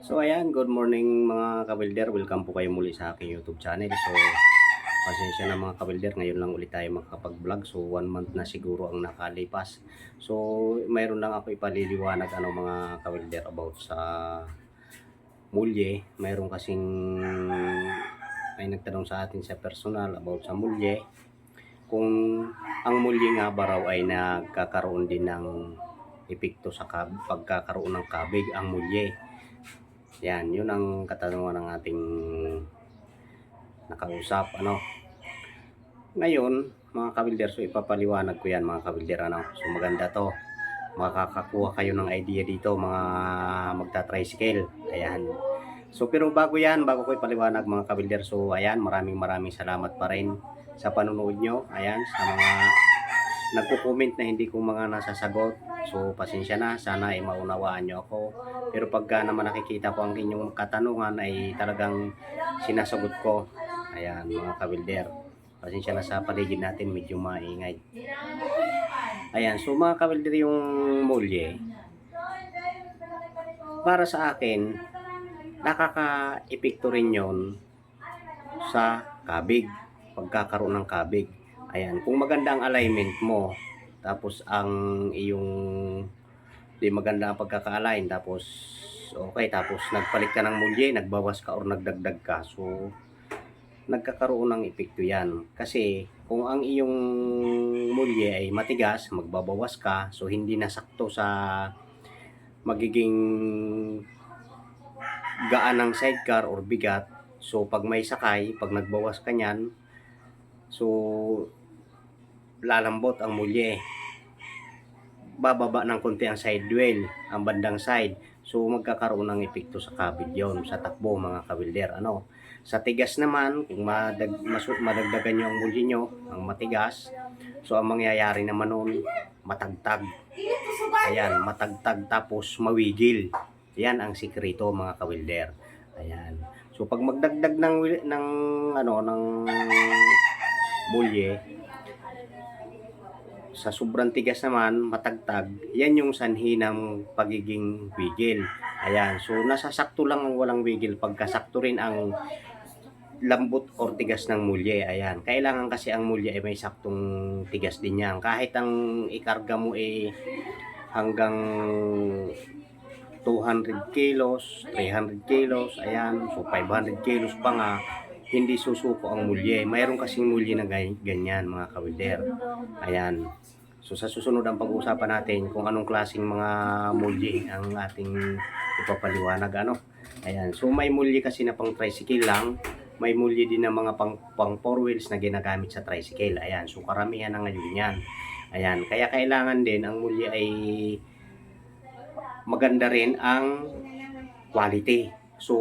So ayan, good morning mga kabilder. Welcome po kayo muli sa aking YouTube channel. So pasensya na mga kabilder, ngayon lang ulit tayo makakapag-vlog. So 1 month na siguro ang nakalipas. So mayroon lang ako ipaliliwanag mga kabilder about sa mulye. Mayroon kasing ay nagtanong sa atin sa personal about sa mulye. Kung ang mulye nga ba raw ay nagkakaroon din ng epekto sa pagkakaroon ng kabig ang mulye. Yan, yun ang katanungan ng ating nakausap. Ngayon, mga kabilder, so ipapaliwanag ko yan mga kabilder. So maganda to. Makakakuha kayo ng idea dito mga magta-tricycle. Ayan. So pero bago yan, bago ko ipaliwanag mga kabilder, so ayan, maraming salamat pa rin sa panonood nyo. Ayan, sa mga nagko-comment na hindi ko mga nasasagot. So pasensya na, sana ay maunawaan nyo ako. Pero pagka naman nakikita ko ang inyong katanungan ay talagang sinasagot ko. Ayan mga kabilder, pasensya na sa paligid natin, medyo maingay. Ayan, so mga kabilder, yung mulye, para sa akin, nakaka-epekto rin yon sa kabig, pagkakaroon ng kabig. Ayan, kung maganda ang alignment mo, tapos ang iyong di maganda ang pagkaka-align, tapos okay, tapos nagpalit ka ng mulye, nagbawas ka or nagdagdag ka, so nagkakaroon ng epekto yan. Kasi kung ang iyong mulye ay matigas, magbabawas ka, so hindi nasakto sa magiging gaan ng sidecar or bigat. So pag may sakay, pag nagbawas ka niyan, so lalambot ang mulye, bababa ng konti ang side wheel, ang bandang side. So magkakaroon ng epekto sa kabig yon sa takbo mga kabilder. Sa tigas naman, kung madagdagan nyo ang mulye nyo, ang matigas, so ang mangyayari naman nun, matagtag. Ayan, matagtag tapos mawigil. Yan ang sikreto mga kabilder. Ayan. So pag magdagdag ng mulye, sa sobrang tigas naman, matagtag, yan yung sanhi ng pagiging wigil. Ayan, so nasasakto lang ang walang wigil, pagkasakto rin ang lambot or tigas ng mulye. Ayan, kailangan kasi ang mulye ay may saktong tigas din yan. Kahit ang ikarga mo ay hanggang 200 kilos, 300 kilos, ayan, so 500 kilos pa nga, hindi susuko ang mulye. Mayroon kasing mulye na ganyan mga kabilder. Ayan. So sa susunod ang pag-uusapan natin kung anong klaseng mga mulye ang ating ipapaliwanag. Ayan. So may mulye kasi na pang tricycle lang. May mulye din na mga pang 4 wheels na ginagamit sa tricycle. Ayan. So karamihan na ngayon yan. Ayan. Kaya kailangan din ang mulye ay maganda rin ang quality. So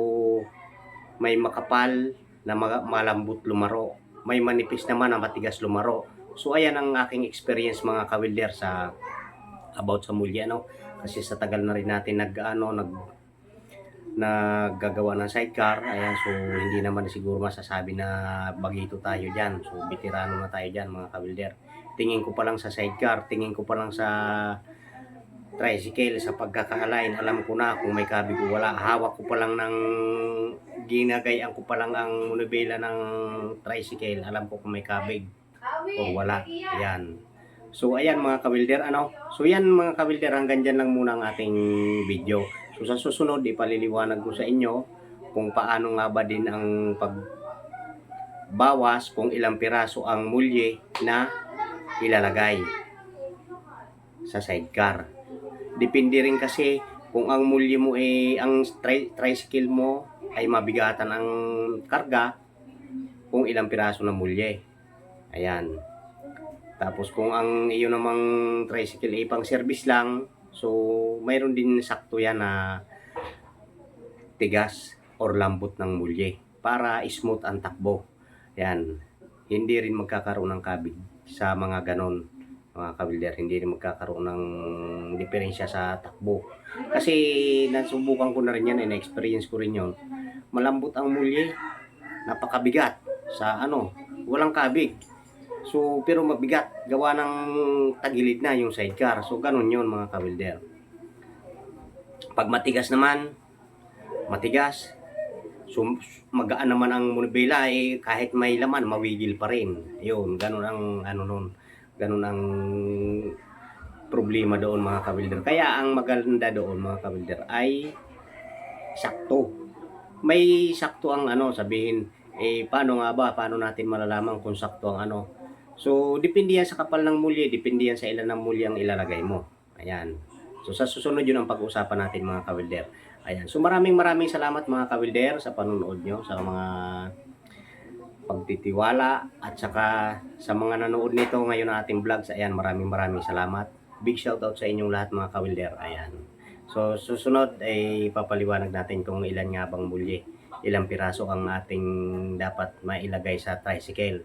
may makapal na malambot lumaro, may manipis naman na matigas lumaro. So ayan ang aking experience mga kawilder sa about sa mulye. Kasi sa tagal na rin natin naggagawa ng sidecar. Ayan, so hindi naman siguro masasabi na bagito tayo dyan. So veterano na tayo dyan mga kawilder. Tingin ko pa lang sa sidecar, tingin ko pa lang sa tricycle, sa pagkaka-align, alam ko na kung may kabig o wala. Hawak ko pa lang ginagayan ko pa lang ang manubela ng tricycle, alam ko kung may kabig o wala. Ayan. So ayan mga kawilder, So yan mga kawilder, hanggang dyan lang muna ang ating video. So sa susunod, ipaliliwanag ko sa inyo kung paano nga ba din ang pagbawas, kung ilang piraso ang mulye na ilalagay sa sidecar. Depende rin kasi kung ang mulye mo ang tricycle mo ay mabigatan ang karga, kung ilang piraso na mulye. Ayan. Tapos kung ang iyo namang tricycle ay pang service lang, so mayroon din sakto yan na tigas or lambot ng mulye para smooth ang takbo. Ayan. Hindi rin magkakaroon ng kabig sa mga ganon mga kabilder, hindi rin magkakaroon ng diferensya sa takbo. Kasi nasubukan ko na rin yan, na-experience ko rin yon. Malambot ang mulye, napakabigat sa walang kabig. So pero mabigat, gawa ng tagilid na yung sidecar. So ganun yon mga kabilder. Pag matigas naman, matigas. So, magaan naman ang manubela eh, kahit may laman mawigil pa rin. Yun, ganun ang ano nun. Ganun ang problema doon mga kabilder. Kaya ang maganda doon mga kabilder ay sakto. May sakto ang ano, sabihin eh paano nga ba, paano natin malalaman kung sakto ang ano. So depende yan sa kapal ng mulya, depende yan sa ilan ng mulya ang ilalagay mo. Ayan. So sa susunod yun ang pag-uusapan natin mga kawilder. Ayan. So maraming salamat mga kawilder sa panonood nyo, sa mga pagtitiwala at saka sa mga nanood nito ngayon na ating vlogs. Ayan, maraming salamat. Big shoutout sa inyong lahat mga kawilder. Ayan. So susunod ay papaliwanag natin kung ilan nga bang mulye, ilang piraso ang ating dapat mailagay sa tricycle.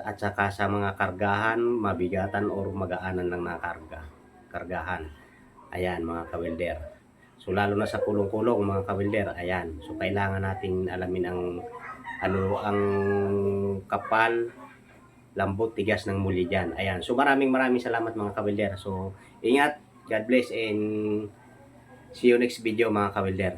At saka sa mga kargahan, mabigatan or magaanan lang na kargahan. Ayan mga kawilder. So lalo na sa kulong-kulong mga kawilder, ayan. So kailangan natin alamin ang ano ang kapal, lambot, tigas ng muli diyan. Ayan. So maraming salamat mga kawilder. So ingat, God bless and see you next video mga kawilder.